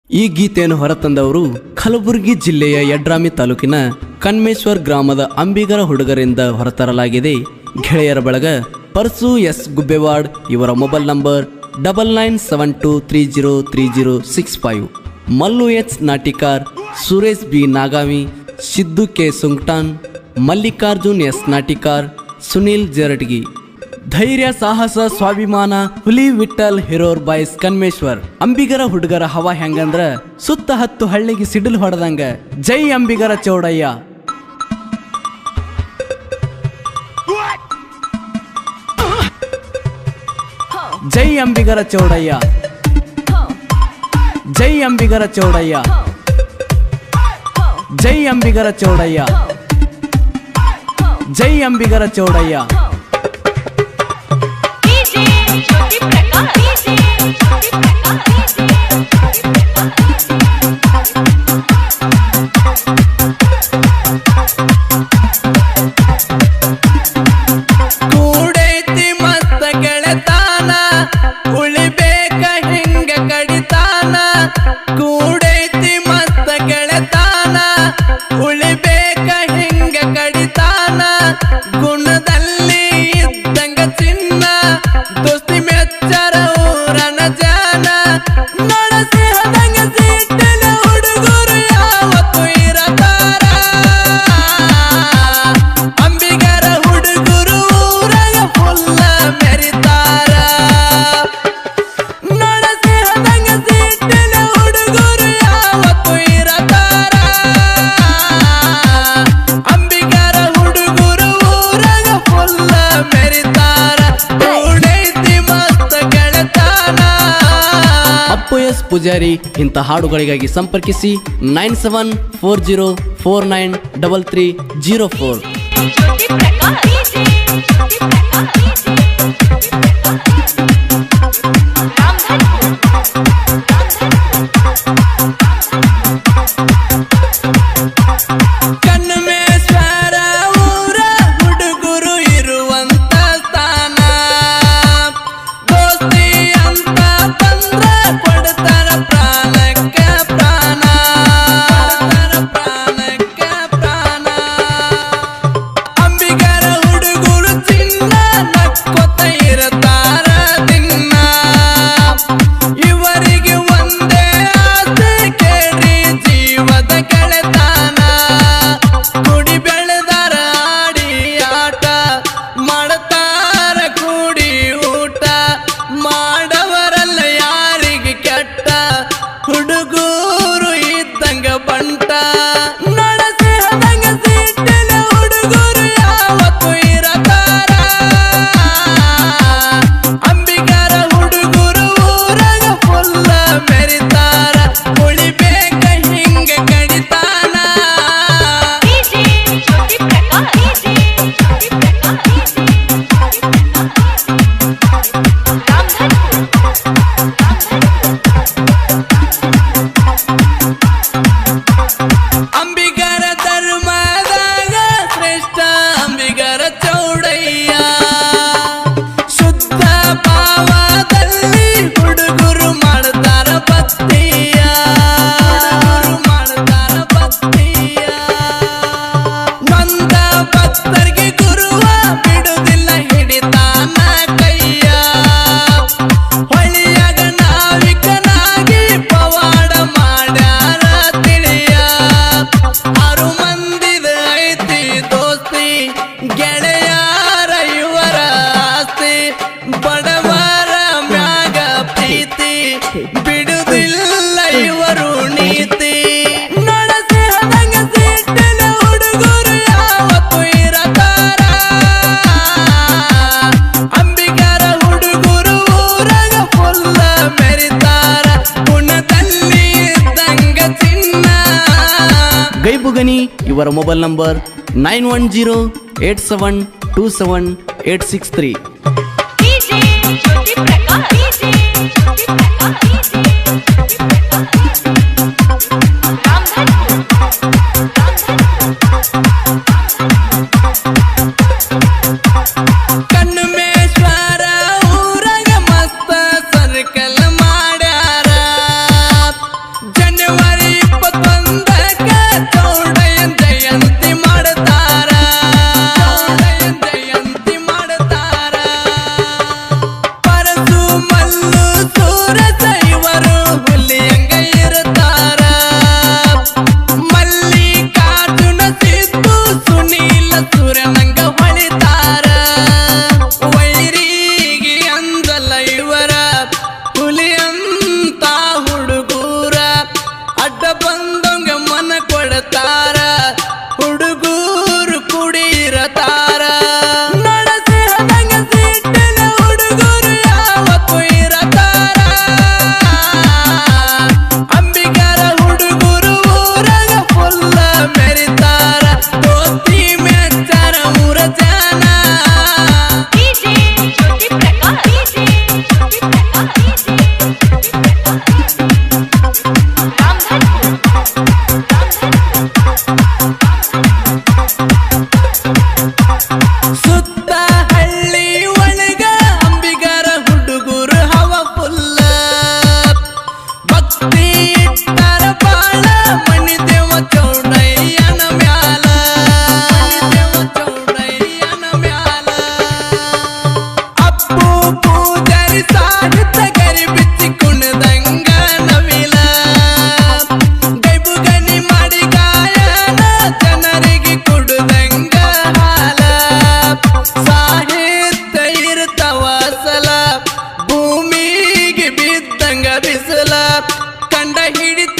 ಈ ಗೀತೆಯನ್ನು ಹೊರತಂದವರು ಕಲಬುರಗಿ ಜಿಲ್ಲೆಯ ಯಡ್ರಾಮಿ ತಾಲೂಕಿನ ಕನ್ಮೇಶ್ವರ್ ಗ್ರಾಮದ ಅಂಬಿಗರ ಹುಡುಗರಿಂದ ಹೊರತರಲಾಗಿದೆ. ಗೆಳೆಯರ ಬಳಗ ಪರ್ಸು ಎಸ್ ಗುಬ್ಬೆವಾಡ್ ಇವರ mobile number 9972303065. Mallu H Natikar, Suresh B Nagavi, Siddu K Sungtan, Mallikarjun S Natikar, Sunil Jaratgi. ಧೈರ್ಯ, ಸಾಹಸ, ಸ್ವಾಭಿಮಾನ, ಹುಲಿ ವಿಠಲ್ ಹಿರೋರ್ ಬಾಯ್ಸ್ ಕನ್ಮೇಶ್ವರ್. ಅಂಬಿಗರ ಹುಡುಗರ ಹವಾ ಹೆಂಗಂದ್ರ ಸುತ್ತ 10 ಹಳ್ಳಿಗೆ ಸಿಡಿಲು ಹೊಡೆದಂಗ. ಜೈ ಅಂಬಿಗರ ಚೌಡಯ್ಯ. ಜೈ ಅಂಬಿಗರ ಚೌಡಯ್ಯ. ಜೈ ಅಂಬಿಗರ ಚೌಡಯ್ಯ. ಜೈ ಅಂಬಿಗರ ಚೌಡಯ್ಯ. ಜೈ ಅಂಬಿಗರ ಚೌಡಯ್ಯ. ಕೂಡೈತಿ ಮಸ್ತ ಗೆಳೆತಾನ, ಉಳಿಬೇಕ ಹಿಂಗ ಕಡಿತಾನ. ಕೂಡೈತಿ ಮಸ್ತ ಗೆಳೆತಾನ, ಉಳಿಬೇಕ ಹಿಂಗ ಕಡಿತಾನ. ಗುಣದಲ್ಲಿ ಇದ್ದಂಗ ಚಿನ್ನ, ದೋಸ್ತಿ ಮೆಚ್ಚರ ಊರನ ಜಾನ. ನಡೆಸಿ ಹದಂಗ ಸಿಟ್ಟಿನ ಹುಡುಗರು ಯಾವತ್ತು ಇರತಾರ. ಅಂಬಿಗರ ಹುಡುಗರು ಊರಾಗ ಫುಲ್ಲ ಮೆರಿತಾರ. ನಡೆಸಿ ಹದಂಗ ಸಿಟ್ಟಿನ ಹುಡುಗರು ಯಾವತ್ತು ಇರತಾರ. ಅಂಬಿಗರ ಹುಡುಗರು ಊರಾಗ ಫುಲ್ಲ ಮೆರಿತಾರ. ಕೂಡೈತಿ ಮಸ್ತ ಗೆಳೆತಾನ. ಅಪ್ಪು ಎಸ್ ಪೂಜಾರಿ. ಇಂಥ ಹಾಡುಗಳಿಗಾಗಿ ಸಂಪರ್ಕಿಸಿ 9740493304. ಕನ್ಮೇಶ್ವರ ಊರ ಹುಡುಗರು ಇರುವಂತ ಸ್ಥಾನ. ದೋಸ್ತಿ ಅಂತ ಬಂದ್ರ ಕೊಡ್ತಾರ ಪ್ರಾಣಕ್ಕ ಪ್ರಾಣ. ಪ್ರಾಣಕ್ಕ ಪ್ರಾಣ. ಅಂಬಿಗರ ಹುಡುಗರು ಚಿನ್ನ ನಕ್ಕೊತ ಇರತಾರ ದಿನ. ಇವರಿಗೆ ಒಂದೇ ಆಸೆ ಕೇಳಿ ಜೀವದ ಗೆಳೆತಾನ. ಕುಡಿ ಬೆಳೆದಾರ ಆಡಿ ಆಟ, ಮಾಡ್ತಾರ ಕೂಡಿ ಊಟ. ಮಾಡವರಲ್ಲ ಯಾರಿಗೆ ಕೆಟ್ಟ, ಹುಡುಗರು ಇದ್ದಂಗ ಬಂಟ. ನಡೆಸಿ ಹದಂಗ ಸಿಟ್ಟಿನ ಹುಡುಗರು ಯಾವತ್ತು ಇರತಾರ. ಅಂಬಿಗರ ಹುಡುಗರು ಊರಾಗ ಫುಲ್ಲ ಮೆರಿತಾರ. ಉಳಿಬೇಕ ಹಿಂಗ ಕಡಿತಾನ. ಅಂಬಿಗರ ಧರ್ಮದಾಗ ಶ್ರೇಷ್ಠ ಅಂಬಿಗರ ಚೌಡಯ್ಯ. ಶುದ್ಧ ಭಾವದಲ್ಲಿ ಹುಡುಗರು ಮಾಡ್ತಾರ ಭಕ್ತಿಯ. ಹುಡುಗರು ಮಾಡ್ತಾರ ಭಕ್ತಿಯ. ನೊಂದ ಭಕ್ತರಿಗೆ ಗುರುವ ಬಿಡುದಿಲ್ಲ, ಹಿಡಿತಾನ ಕೈಯ. ಹೊಳಿಯಾಗ ನಾವಿಕನಾಗಿ ಪವಾಡ ಮಾಡ್ಯಾರ ತಿಳಿಯ. 6 ಮಂದಿದ ಐತಿ ದೋಸ್ತಿ, ಗೆಳೆಯರ ಇವರ ಆಸ್ತಿ. ಬಡವರ ಮ್ಯಾಗ ಪ್ರೀತಿ, ಬಿಡುದಿಲ್ಲ ಇವರು ನೀತಿ. ನಡೆಸಿ ಹದಂಗ ಸಿಟ್ಟಿನ ಹುಡುಗರು ಯಾವತ್ತು ಇರತಾರ. ಅಂಬಿಗರ ಹುಡುಗರು ಊರಾಗ ಫುಲ್ಲ ಮೆರಿತಾರ. ಗುಣದಲ್ಲಿ ಇದ್ದಂಗ ಚಿನ್ನ. ಗೈಬುಗನಿ ಇವರ ಮೊಬೈಲ್ ನಂಬರ್ 9108727863. ಕನ್ಮೇಶ್ವರ ಊರಾಗ ಮಸ್ತ ಸರ್ಕಲ್ ಮಾಡ್ಯಾರ. ಮೊದಲ ಕಂಡ ಹಿಡಿತ